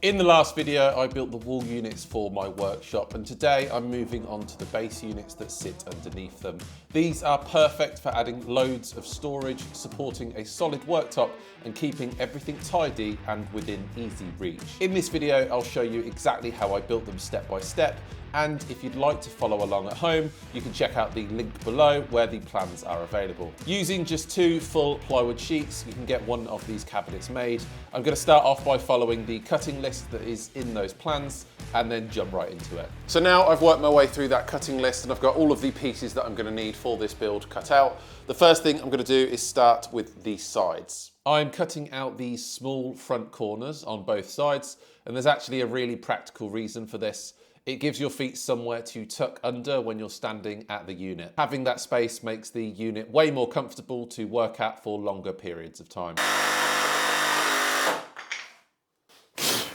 In the last video, I built the wall units for my workshop, and today I'm moving on to the base units that sit underneath them. These are perfect for adding loads of storage, supporting a solid worktop and keeping everything tidy and within easy reach. In this video, I'll show you exactly how I built them step by step, and if you'd like to follow along at home, you can check out the link below where the plans are available. Using just 2 full plywood sheets, you can get one of these cabinets made. I'm going to start off by following the cutting list that is in those plans and then jump right into it. So now I've worked my way through that cutting list and I've got all of the pieces that I'm going to need for this build cut out. The first thing I'm going to do is start with the sides. I'm cutting out these small front corners on both sides, and there's actually a really practical reason for this. It gives your feet somewhere to tuck under when you're standing at the unit. Having that space makes the unit way more comfortable to work at for longer periods of time.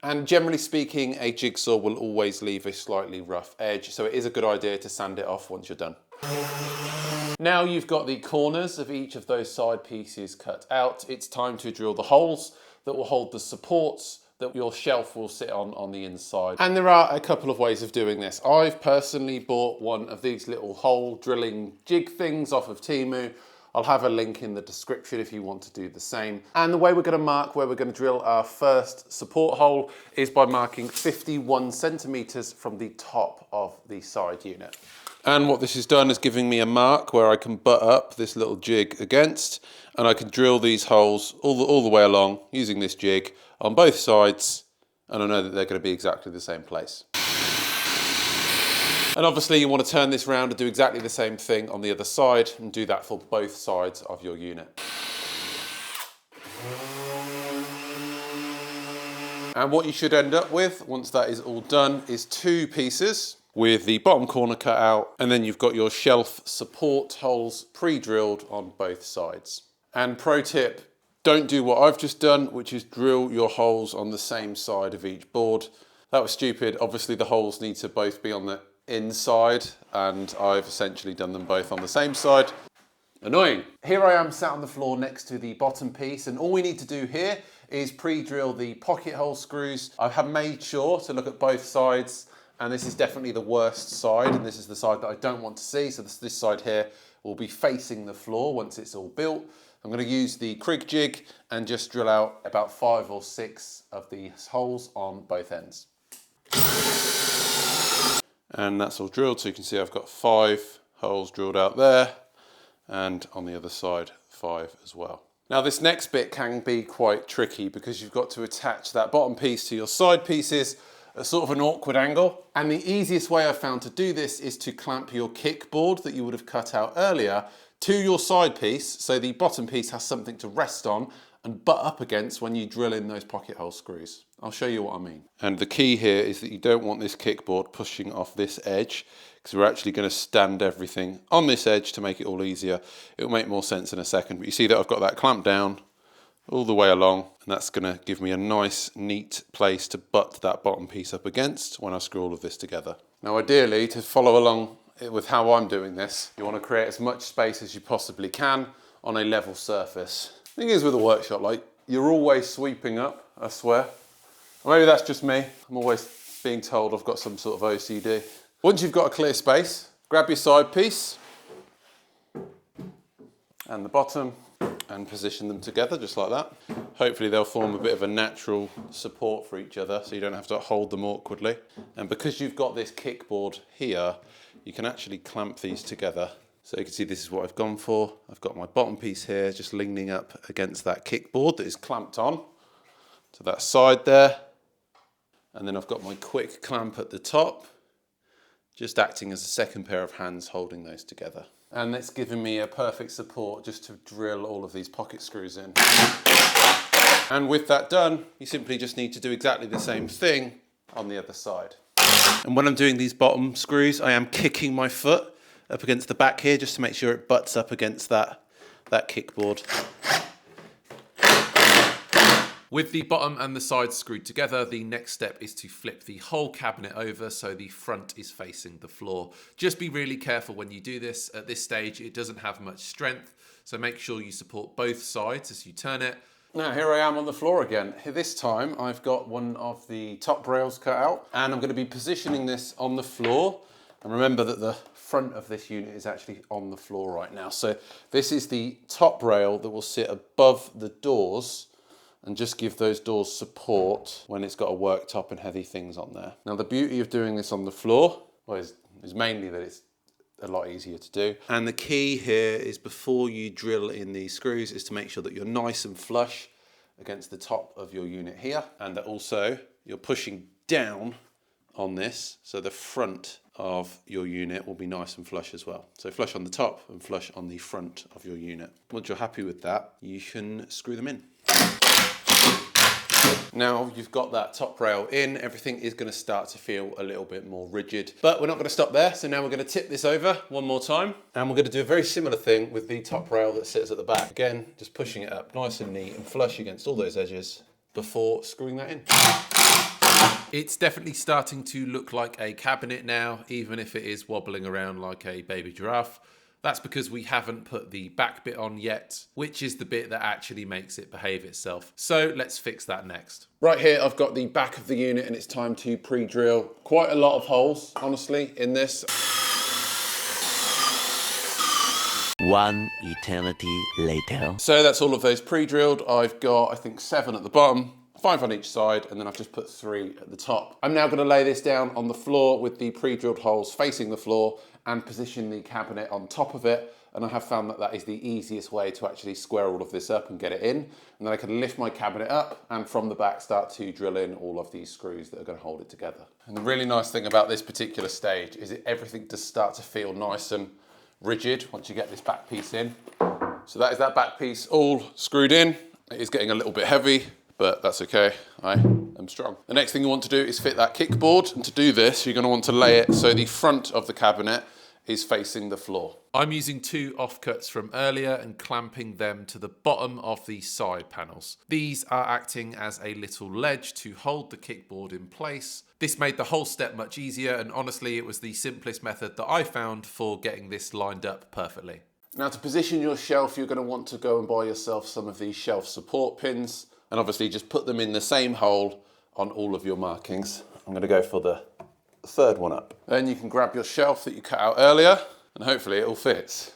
And generally speaking, a jigsaw will always leave a slightly rough edge, so it is a good idea to sand it off once you're done. Now you've got the corners of each of those side pieces cut out, it's time to drill the holes that will hold the supports that your shelf will sit on the inside. And there are a couple of ways of doing this. I've personally bought one of these little hole drilling jig things off of Temu. I'll have a link in the description if you want to do the same. And the way we're going to mark where we're going to drill our first support hole is by marking 51 centimeters from the top of the side unit. And what this has done is giving me a mark where I can butt up this little jig against, and I can drill these holes all the way along using this jig on both sides, and I know that they're going to be exactly the same place. And obviously you want to turn this round and do exactly the same thing on the other side, and do that for both sides of your unit. And what you should end up with, once that is all done, is 2 pieces with the bottom corner cut out, and then you've got your shelf support holes pre-drilled on both sides. And pro tip, don't do what I've just done, which is drill your holes on the same side of each board. That was stupid. Obviously the holes need to both be on the inside, and I've essentially done them both on the same side. Annoying. Here I am sat on the floor next to the bottom piece, and all we need to do here is pre-drill the pocket hole screws. I have made sure to look at both sides, and this is definitely the worst side, and this is the side that I don't want to see. So this side here will be facing the floor once it's all built. I'm going to use the Krig jig and just drill out about 5 or 6 of these holes on both ends. And that's all drilled, so you can see I've got 5 holes drilled out there, and on the other side 5 as well. Now this next bit can be quite tricky because you've got to attach that bottom piece to your side pieces at sort of an awkward angle. And the easiest way I've found to do this is to clamp your kickboard that you would have cut out earlier to your side piece, so the bottom piece has something to rest on and butt up against when you drill in those pocket hole screws. I'll show you what I mean. And the key here is that you don't want this kickboard pushing off this edge, because we're actually going to stand everything on this edge to make it all easier. It'll make more sense in a second, but you see that I've got that clamped down all the way along, and that's going to give me a nice, neat place to butt that bottom piece up against when I screw all of this together. Now ideally, to follow along with how I'm doing this, you want to create as much space as you possibly can on a level surface. The thing is with a workshop, like, you're always sweeping up, I swear. Or maybe that's just me. I'm always being told I've got some sort of OCD. Once you've got a clear space, grab your side piece and the bottom and position them together just like that. Hopefully they'll form a bit of a natural support for each other, so you don't have to hold them awkwardly. And because you've got this kickboard here, you can actually clamp these together. So you can see this is what I've gone for. I've got my bottom piece here just leaning up against that kickboard that is clamped on to that side there. And then I've got my quick clamp at the top, just acting as a second pair of hands holding those together. And that's giving me a perfect support just to drill all of these pocket screws in. And with that done, you simply just need to do exactly the same thing on the other side. And when I'm doing these bottom screws, I am kicking my foot up against the back here just to make sure it butts up against that kickboard. With the bottom and the sides screwed together, the next step is to flip the whole cabinet over so the front is facing the floor. Just be really careful when you do this. At this stage, it doesn't have much strength, so make sure you support both sides as you turn it. Now here I am on the floor again. This time I've got one of the top rails cut out and I'm going to be positioning this on the floor. And remember that the front of this unit is actually on the floor right now. So this is the top rail that will sit above the doors and just give those doors support when it's got a worktop and heavy things on there. Now the beauty of doing this on the floor is mainly that it's a lot easier to do. And the key here is before you drill in these screws is to make sure that you're nice and flush against the top of your unit here, and that also you're pushing down on this so the front of your unit will be nice and flush as well. So flush on the top and flush on the front of your unit. Once you're happy with that, you can screw them in. Now you've got that top rail in, everything is going to start to feel a little bit more rigid. But we're not going to stop there, so now we're going to tip this over one more time. And we're going to do a very similar thing with the top rail that sits at the back. Again, just pushing it up nice and neat and flush against all those edges before screwing that in. It's definitely starting to look like a cabinet now, even if it is wobbling around like a baby giraffe. That's because we haven't put the back bit on yet, which is the bit that actually makes it behave itself. So let's fix that next. Right here, I've got the back of the unit and it's time to pre-drill quite a lot of holes, honestly, in this. One eternity later. So that's all of those pre-drilled. I've got, I think, 7 at the bottom, 5 on each side, and then I've just put 3 at the top. I'm now going to lay this down on the floor with the pre-drilled holes facing the floor and position the cabinet on top of it. And I have found that that is the easiest way to actually square all of this up and get it in. And then I can lift my cabinet up and from the back start to drill in all of these screws that are going to hold it together. And the really nice thing about this particular stage is that everything does start to feel nice and rigid once you get this back piece in. So that is that back piece all screwed in. It is getting a little bit heavy, but that's okay, I am strong. The next thing you want to do is fit that kickboard, and to do this, you're going to want to lay it so the front of the cabinet is facing the floor. I'm using 2 offcuts from earlier and clamping them to the bottom of the side panels. These are acting as a little ledge to hold the kickboard in place. This made the whole step much easier, and honestly, it was the simplest method that I found for getting this lined up perfectly. Now to position your shelf, you're going to want to go and buy yourself some of these shelf support pins, and obviously just put them in the same hole on all of your markings. I'm going to go for the 3rd one up. Then you can grab your shelf that you cut out earlier and hopefully it all fits.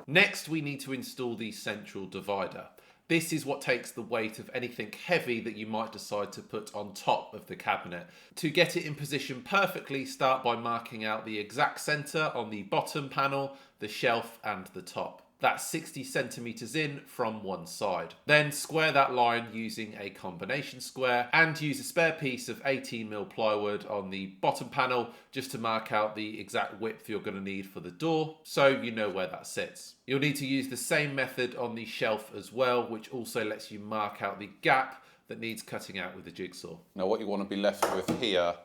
Next, we need to install the central divider. This is what takes the weight of anything heavy that you might decide to put on top of the cabinet. To get it in position perfectly, start by marking out the exact center on the bottom panel, the shelf and the top. That's 60 centimeters in from one side. Then square that line using a combination square and use a spare piece of 18mm plywood on the bottom panel just to mark out the exact width you're going to need for the door so you know where that sits. You'll need to use the same method on the shelf as well, which also lets you mark out the gap that needs cutting out with the jigsaw. Now what you want to be left with here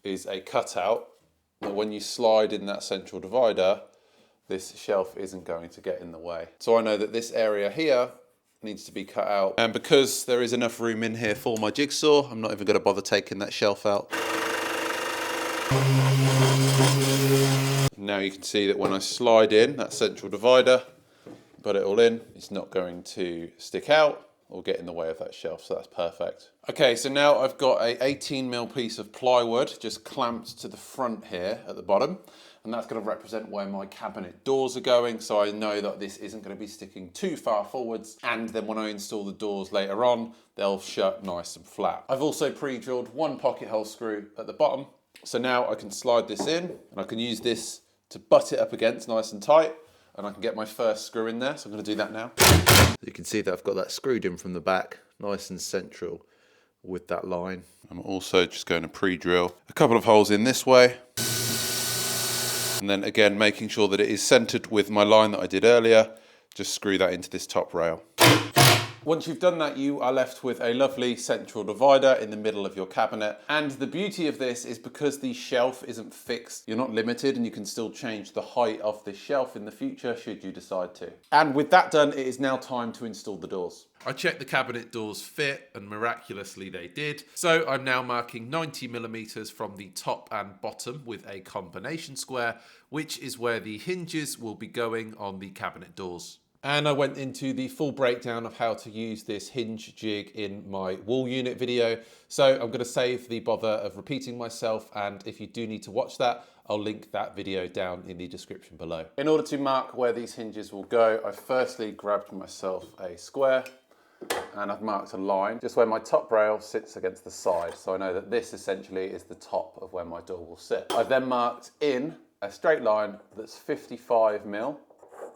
is a cutout that when you slide in that central divider, this shelf isn't going to get in the way. So I know that this area here needs to be cut out. And because there is enough room in here for my jigsaw, I'm not even going to bother taking that shelf out. Now you can see that when I slide in that central divider, put it all in, it's not going to stick out or get in the way of that shelf, so that's perfect. Okay, so now I've got a 18mm piece of plywood just clamped to the front here at the bottom. And that's going to represent where my cabinet doors are going, so I know that this isn't going to be sticking too far forwards, and then when I install the doors later on, they'll shut nice and flat. I've also pre-drilled 1 pocket hole screw at the bottom, so now I can slide this in, and I can use this to butt it up against nice and tight, and I can get my first screw in there, so I'm going to do that now. You can see that I've got that screwed in from the back, nice and central with that line. I'm also just going to pre-drill a couple of holes in this way. And then again, making sure that it is centered with my line that I did earlier, just screw that into this top rail. Once you've done that, you are left with a lovely central divider in the middle of your cabinet. And the beauty of this is because the shelf isn't fixed, you're not limited and you can still change the height of this shelf in the future should you decide to. And with that done, it is now time to install the doors. I checked the cabinet doors fit and miraculously they did. So I'm now marking 90mm from the top and bottom with a combination square, which is where the hinges will be going on the cabinet doors. And I went into the full breakdown of how to use this hinge jig in my wall unit video. So I'm going to save the bother of repeating myself, and if you do need to watch that, I'll link that video down in the description below. In order to mark where these hinges will go, I firstly grabbed myself a square and I've marked a line just where my top rail sits against the side. So I know that this essentially is the top of where my door will sit. I've then marked in a straight line that's 55 mil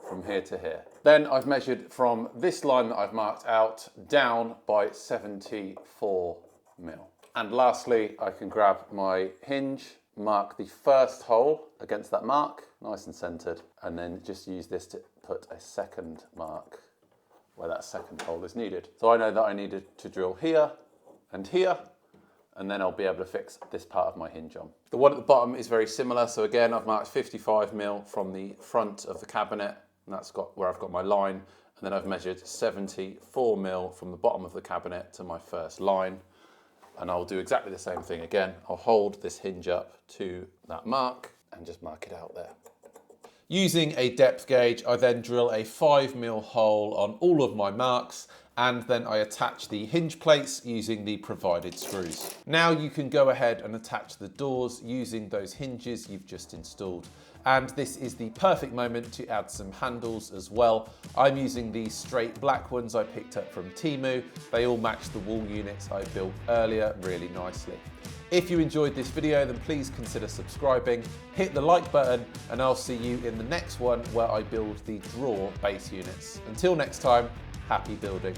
from here to here. Then I've measured from this line that I've marked out down by 74 mil. And lastly, I can grab my hinge, mark the first hole against that mark, nice and centered, and then just use this to put a second mark where that second hole is needed. So I know that I needed to drill here, and then I'll be able to fix this part of my hinge on. The one at the bottom is very similar. So again, I've marked 55 mil from the front of the cabinet, and that's where I've got my line. And then I've measured 74 mil from the bottom of the cabinet to my first line. And I'll do exactly the same thing again. I'll hold this hinge up to that mark and just mark it out there. Using a depth gauge, I then drill a 5 mil hole on all of my marks, and then I attach the hinge plates using the provided screws. Now you can go ahead and attach the doors using those hinges you've just installed. And this is the perfect moment to add some handles as well. I'm using these straight black ones I picked up from Temu. They all match the wall units I built earlier really nicely. If you enjoyed this video, then please consider subscribing, hit the like button, and I'll see you in the next one where I build the drawer base units. Until next time, happy building.